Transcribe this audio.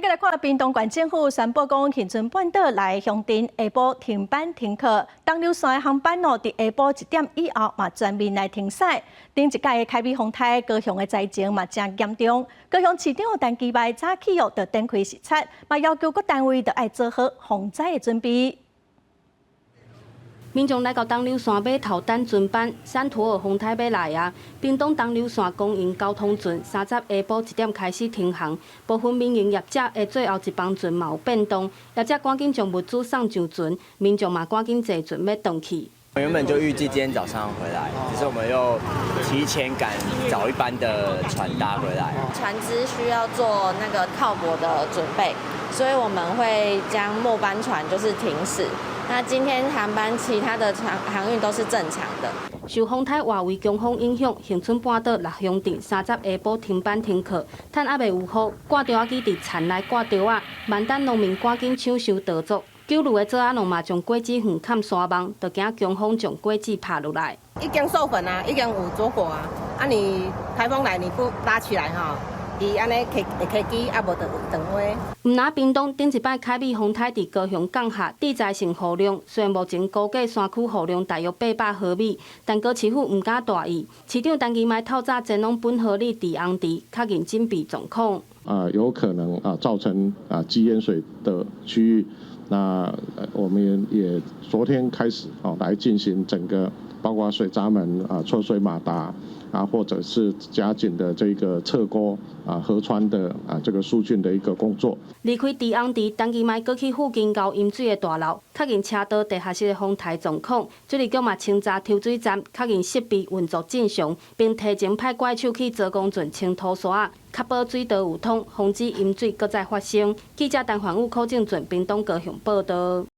再来看屏东县政府宣布讲，恒春半岛内乡镇下晡停班停课，东流线的航班哦，伫下晡1点以后嘛全面来停驶。顶一届的凯美风台，高雄的灾情嘛真严重。高雄市长陈其迈早起哦，就展开视察，嘛要求各单位都要做好防灾的准备。 民众来到东流线码头等船班，山土尔风台要来啊！屏东东流线公营交通船30下晡1点开始停航，部分民营业者的最后一班船嘛有变动，业者赶紧将物资送上船，民众嘛赶紧坐船要回去。 我原本就预计今天早上回来，只是我们又提前赶早一班的船搭回来。船只需要做那个靠泊的准备，所以我们会将末班船就是停驶。那今天航班其他的航运都是正常的。受风台外围强风影响，恒春半岛6乡镇30下晡停班停课，趁还未有雨，挂钓仔机伫田内挂钓仔，万等农民赶紧抢修稻作。 九路的做仔农嘛，将果子园砍山网，就惊强风将果子拍落来。已经授粉啊，已经有做过啊。啊，你台风来你不搭起来哈，伊安尼会开机，啊无就断花。毋拿屏东顶一摆凯美风台伫高雄港下地载性雨量，虽然目前估计山区雨量大约800毫米，但高市府毋敢大意。市长陈其迈透早前拢本河里伫红池，确认紧闭状况。有可能造成积淹水的区域。 那我们也昨天开始来进行整个包括水闸门抽水马达或者是加紧的这个侧沟河川的这个疏浚的一个工作。离开池红池，陈其迈过去附近高淹水的大楼，确认车道地下室的风台状况。水利局嘛清查抽水站，确认设备运作正常，并提前派怪手去做工船清土沙，确保水道有通，防止淹水搁再发生。记者陈焕武、柯正准屏东高雄报道。